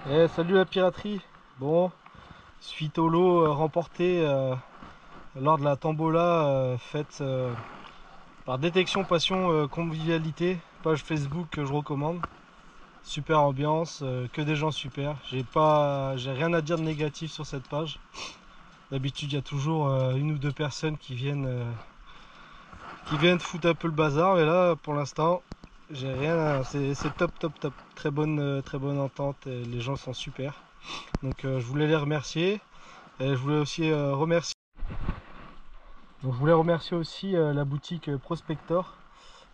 Salut la piraterie. Bon, suite au lot remporté lors de la tombola faite par Détection Passion Convivialité, page Facebook que je recommande. Super ambiance, que des gens super. J'ai rien à dire de négatif sur cette page. D'habitude, il y a toujours une ou deux personnes qui viennent foutre un peu le bazar, mais là, pour l'instant, j'ai rien. C'est top, top, top. Très bonne entente. Et les gens sont super. Donc, je voulais les remercier. Et je voulais aussi remercier aussi la boutique Prospector,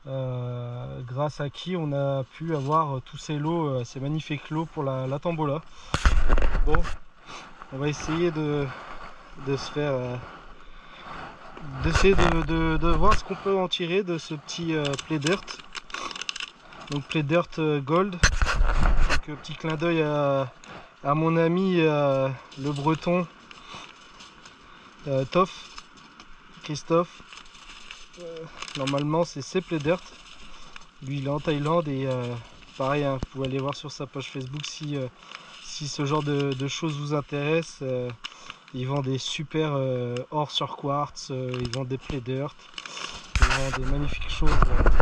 grâce à qui on a pu avoir tous ces lots, ces magnifiques lots pour la tombola. Bon, on va essayer de se faire, d'essayer de voir ce qu'on peut en tirer de ce petit Play Dirt. Donc Play Dirt Gold. Donc petit clin d'œil à mon ami le breton Toff, Christophe. Normalement c'est Play Dirt. Lui il est en Thaïlande et pareil, hein, vous pouvez aller voir sur sa page Facebook si ce genre de choses vous intéresse. Ils vendent des super or sur quartz, ils vendent des Play Dirt, ils vendent des magnifiques choses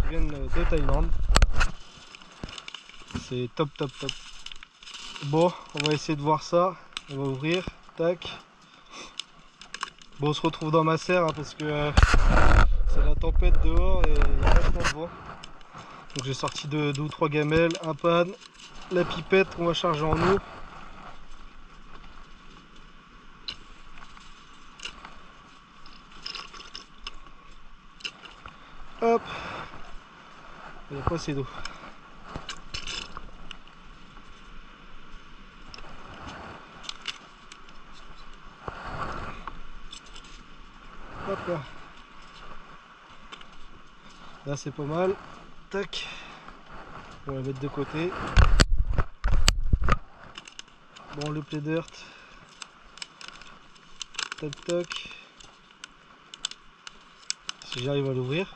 qui viennent de Thaïlande. C'est top top top. Bon, on va essayer de voir ça. On va ouvrir, tac. Bon, on se retrouve dans ma serre hein, parce que c'est la tempête dehors et il y a vachement de vent. Donc j'ai sorti deux ou trois gamelles, un pan, la pipette qu'on va charger en eau. Hop, il n'y a pas assez d'eau. Hop là. Là c'est pas mal. Tac. On va la mettre de côté. Bon, le Play Dirt. Tac tac. Si j'arrive à l'ouvrir.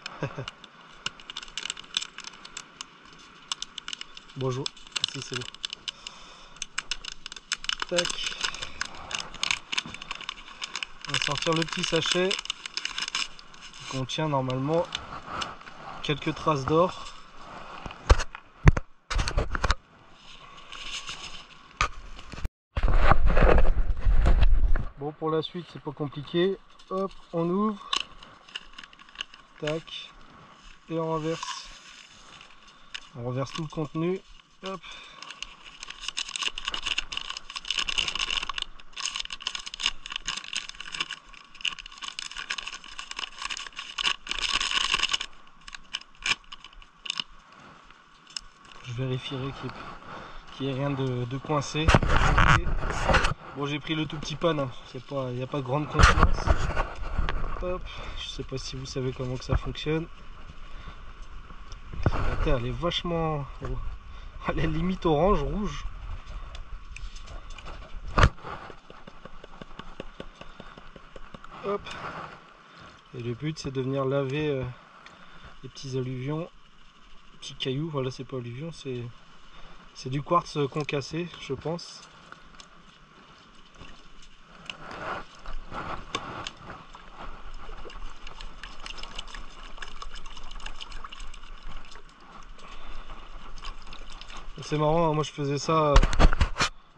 Bonjour. Si c'est bon. Tac. On va sortir le petit sachet qui contient normalement quelques traces d'or. Bon, pour la suite c'est pas compliqué. Hop, on ouvre. Tac. Et on renverse. On renverse tout le contenu. Hop. Je vérifierai qu'il n'y ait rien de coincé. Bon, j'ai pris le tout petit pan, hein. Il n'y a pas de grande confiance. Hop, je sais pas si vous savez comment que ça fonctionne. La terre elle est vachement, elle est limite orange, rouge. Hop. Et le but c'est de venir laver les petits alluvions, petits cailloux. Voilà, c'est pas alluvion, c'est du quartz concassé, je pense. C'est marrant, hein, moi je faisais ça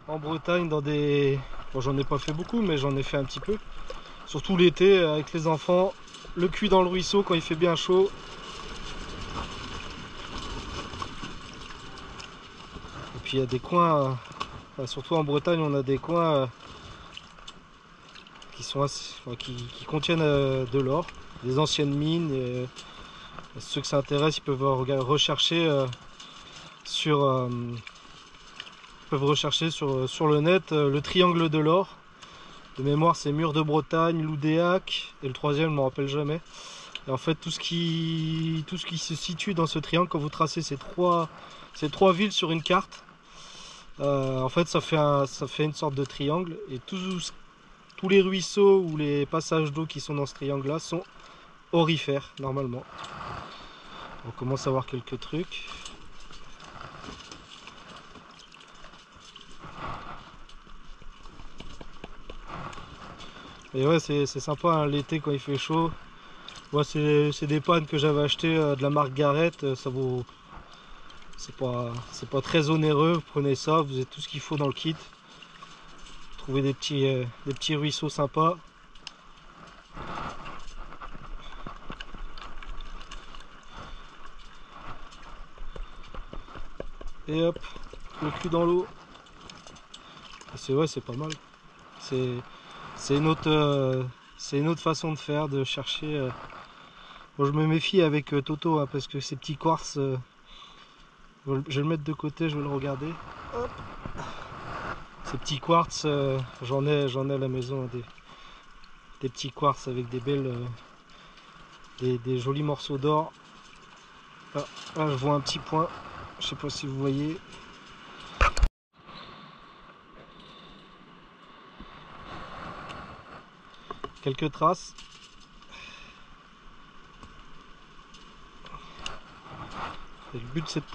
en Bretagne dans des... Bon, j'en ai pas fait beaucoup, mais j'en ai fait un petit peu. Surtout l'été avec les enfants, le cuit dans le ruisseau quand il fait bien chaud. Et puis il y a des coins, enfin, surtout en Bretagne, on a des coins qui sont qui contiennent de l'or, des anciennes mines. Ceux que ça intéresse, ils peuvent rechercher sur le net le triangle de l'or. De mémoire, c'est Mur de Bretagne, Loudéac et le troisième, je ne me rappelle jamais. Et en fait, tout ce qui se situe dans ce triangle, quand vous tracez ces trois villes sur une carte, en fait, ça fait une sorte de triangle. Et tous les ruisseaux ou les passages d'eau qui sont dans ce triangle-là sont aurifères, normalement. On commence à voir quelques trucs. Et ouais, c'est sympa hein, l'été quand il fait chaud. Moi, c'est des pannes que j'avais achetées de la marque Garrett. Ça vaut. C'est pas très onéreux. Vous prenez ça, vous avez tout ce qu'il faut dans le kit. Vous trouvez des petits ruisseaux sympas. Et hop, le cul dans l'eau. C'est pas mal. C'est une autre façon de faire, de chercher. Bon, je me méfie avec Toto hein, parce que ces petits quartz, je vais le mettre de côté, je vais le regarder. Hop. Ces petits quartz, j'en ai à la maison, hein, des petits quartz avec des belles, des jolis morceaux d'or. Là, je vois un petit point, je sais pas si vous voyez. Quelques traces. Et le but c'est de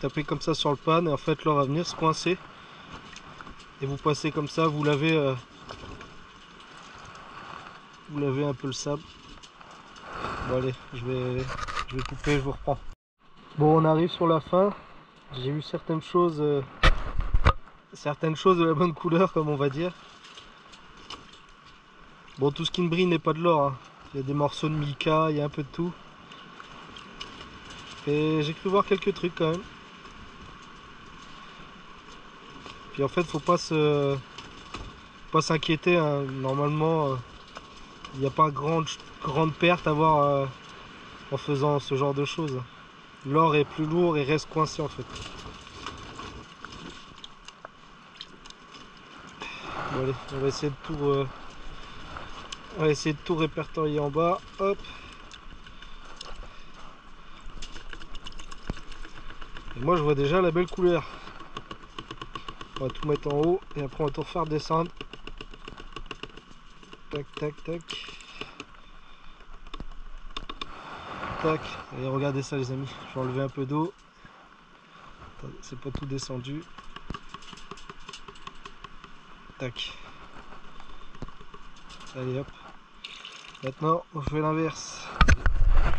taper comme ça sur le pan et en fait l'or va venir se coincer. Et vous passez comme ça, vous lavez un peu le sable. Bon allez, je vais couper, je vous reprends. Bon, on arrive sur la fin. J'ai eu certaines choses de la bonne couleur comme on va dire. Bon, tout ce qui me brille n'est pas de l'or hein. Il y a des morceaux de mica, il y a un peu de tout. Et j'ai cru voir quelques trucs quand même. Puis en fait faut pas s'inquiéter hein. Normalement il n'y a pas grande perte à avoir en faisant ce genre de choses. L'or est plus lourd et reste coincé en fait. Bon, allez, on va essayer de tout répertorier en bas. Hop. Et moi je vois déjà la belle couleur. On va tout mettre en haut et après on va tout refaire descendre. Tac tac tac. Tac. Et regardez ça les amis. Je vais enlever un peu d'eau. C'est pas tout descendu. Tac. Allez hop. Maintenant on fait l'inverse.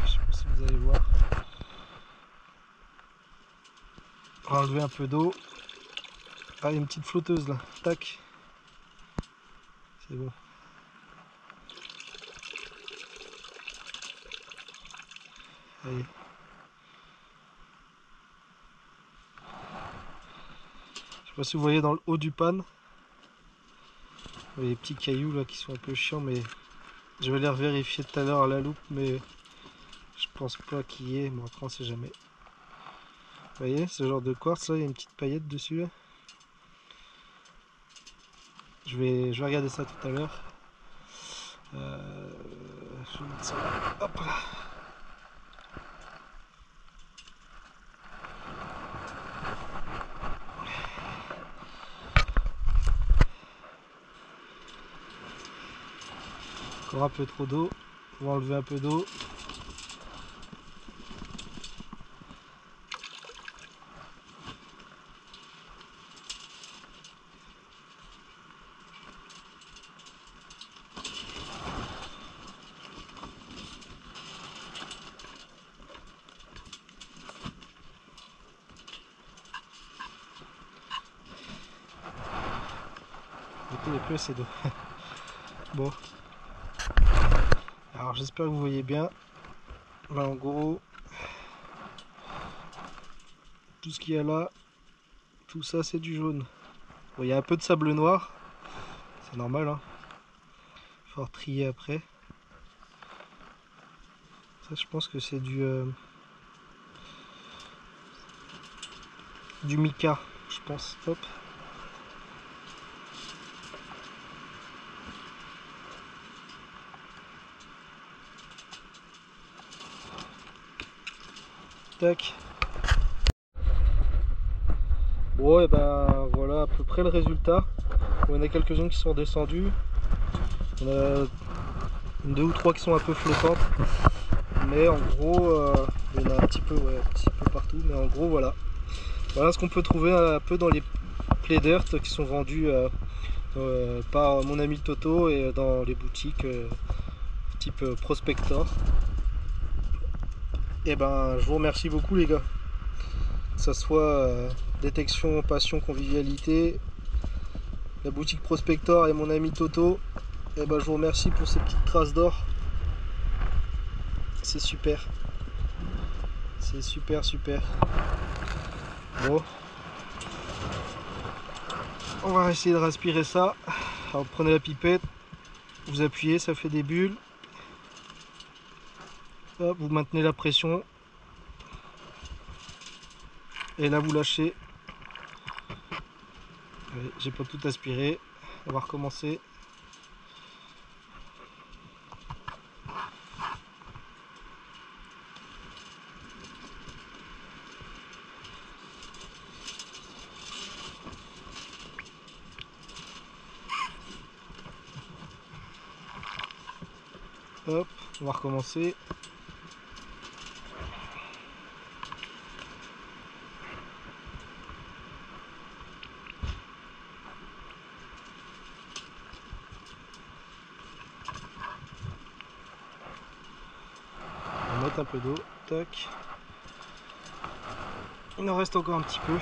Je sais pas si vous allez voir. On va enlever un peu d'eau. Ah, il y a une petite flotteuse là. Tac. C'est bon. Allez. Je sais pas si vous voyez dans le haut du pan. Vous voyez les petits cailloux là qui sont un peu chiants, mais je vais les revérifier tout à l'heure à la loupe, mais je pense pas qu'il y ait. Bon, après on sait jamais. Vous voyez ce genre de quartz là, il y a une petite paillette dessus là. Je vais regarder ça tout à l'heure. Je vais mettre ça là. Hop là. Encore un peu trop d'eau. On va enlever un peu d'eau. Il n'y a plus assez d'eau. Bon. Alors j'espère que vous voyez bien. Là en gros, tout ce qu'il y a là, tout ça c'est du jaune. Bon, il y a un peu de sable noir. C'est normal, hein. Il faut trier après. Ça je pense que c'est du mica, je pense. Hop. Tac. Bon et ben voilà à peu près le résultat. On a quelques-unes qui sont descendues. On a 2 ou 3 qui sont un peu flottantes. Mais en gros, il y en a un petit peu partout. Mais en gros voilà. Voilà ce qu'on peut trouver un peu dans les play dirt qui sont vendus par mon ami Toto et dans les boutiques type Prospector. Et ben je vous remercie beaucoup les gars, que ça soit détection, passion, convivialité, la boutique Prospector et mon ami Toto. Et ben je vous remercie pour ces petites traces d'or, c'est super, c'est super. Bon, on va essayer de respirer ça. Alors prenez la pipette, vous appuyez, ça fait des bulles. Hop, vous maintenez la pression. Et là vous lâchez. J'ai pas tout aspiré. On va recommencer. Hop, on va recommencer. On va mettre un peu d'eau. Tac. Il en reste encore un petit peu.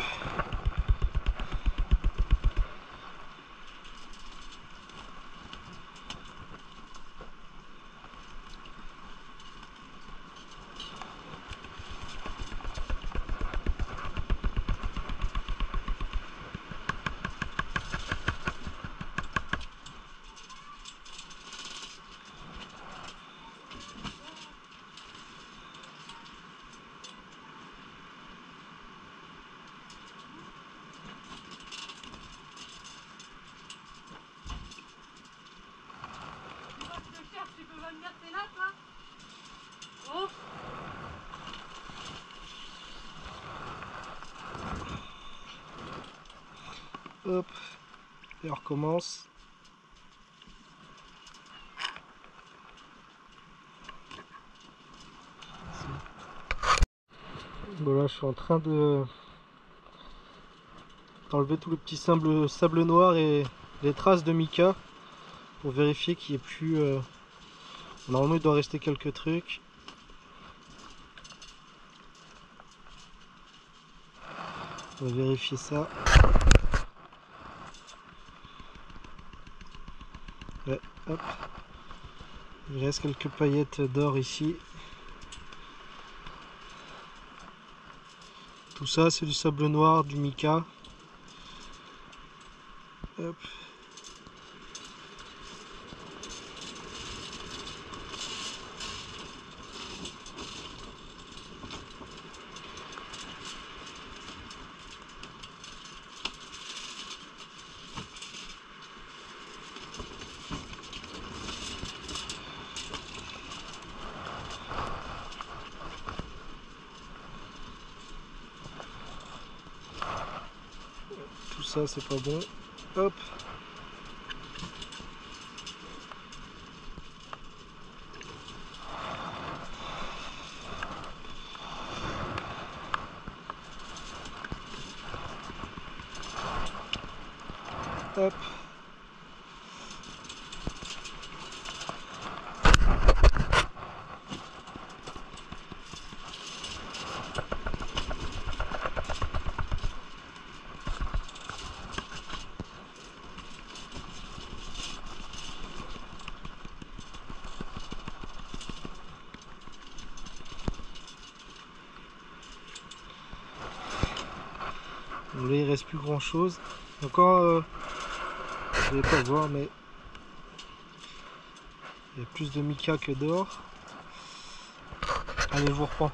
Hop, et on recommence. Bon là je suis en train d'enlever tout le petit sable noir et les traces de mica pour vérifier qu'il n'y ait plus... Normalement il doit rester quelques trucs. On va vérifier ça. Ouais, hop. Il reste quelques paillettes d'or ici. Tout ça c'est du sable noir, du mica. Hop. Tout ça c'est pas bon. Hop. Hop. Donc là il reste plus grand chose. Encore, je vais pas voir, mais il y a plus de mica que d'or. Allez, je vous reprends.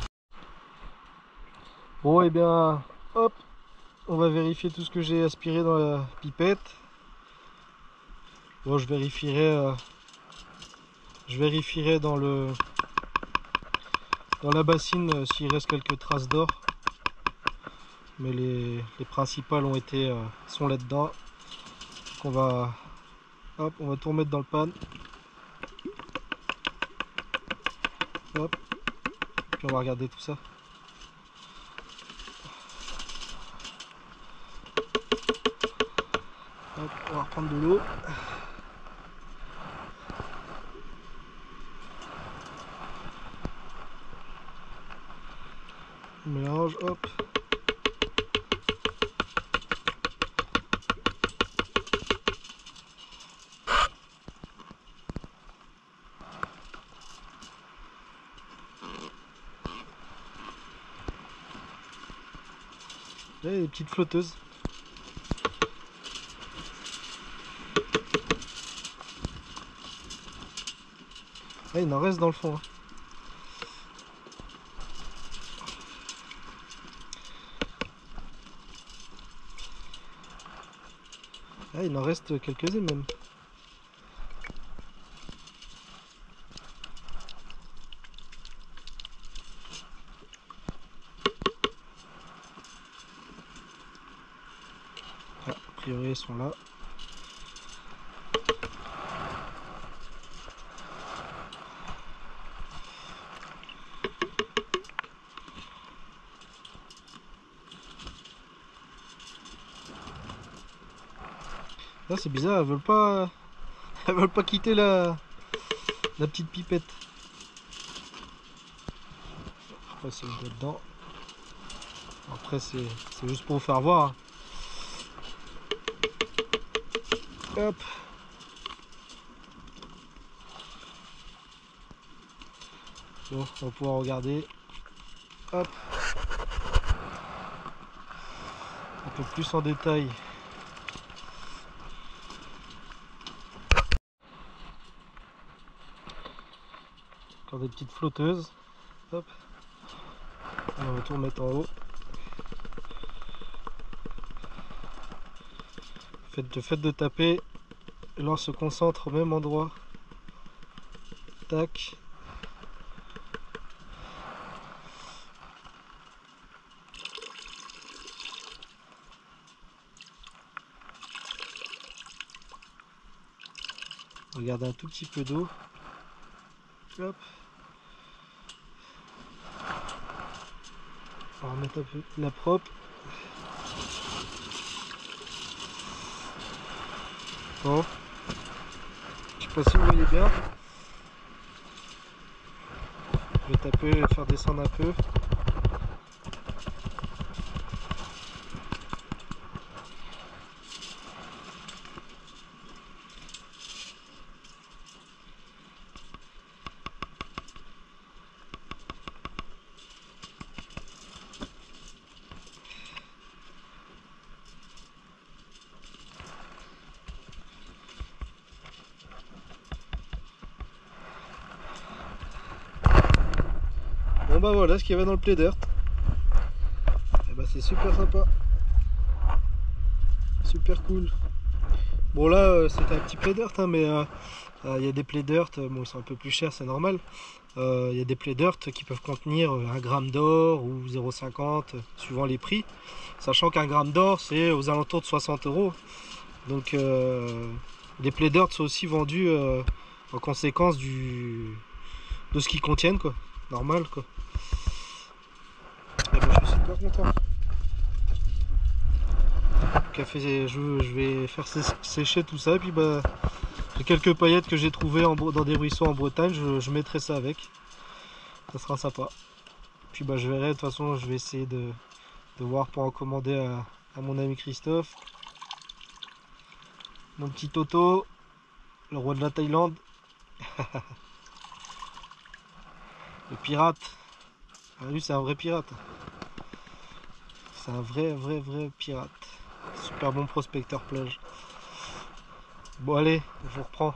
Bon, et bien, hop, on va vérifier tout ce que j'ai aspiré dans la pipette. Bon, je vérifierai dans la bassine s'il reste quelques traces d'or. Mais les principales sont là-dedans. Donc on va tout remettre dans le pan. Hop. Puis on va regarder tout ça. Hop, on va reprendre de l'eau. On mélange, hop. Là, il y a des petites flotteuses. Ah, il en reste dans le fond. Hein. Ah, il en reste quelques-unes même. Ah, a priori, ils sont là. Là, c'est bizarre, elles veulent pas quitter la petite pipette. Je vais passer le doigt dedans. Après, c'est juste pour vous faire voir. Hop. Bon, on va pouvoir regarder. Hop. Un peu plus en détail. Encore des petites flotteuses. Hop. On va tout remettre en haut. Faites de taper. Et là on se concentre au même endroit. Tac. Regardez un tout petit peu d'eau. Hop. On va remettre un peu de la propre. Bon. Je sais pas si vous voyez bien. Je vais taper et faire descendre un peu. Bon bah voilà ce qu'il y avait dans le play dirt. Et bah c'est super sympa. Super cool. Bon là c'était un petit play dirt hein, mais il y a des play dirt, bon ils sont un peu plus chers, c'est normal. Il y a des play dirt qui peuvent contenir 1 gramme d'or ou 0,50 suivant les prix. Sachant qu'un gramme d'or c'est aux alentours de 60 €. Donc les play dirt sont aussi vendus en conséquence de ce qu'ils contiennent quoi. Normal quoi. Et ben, je suis super content. Café, je vais faire sécher tout ça et puis bah j'ai quelques paillettes que j'ai trouvées dans des ruisseaux en Bretagne, je mettrai ça avec. Ça sera sympa. Puis bah je verrai, de toute façon je vais essayer de voir pour en commander à mon ami Christophe. Mon petit Toto, le roi de la Thaïlande. Le pirate. Ah, lui c'est un vrai pirate. C'est un vrai pirate. Super bon prospecteur plage. Bon allez, je vous reprends.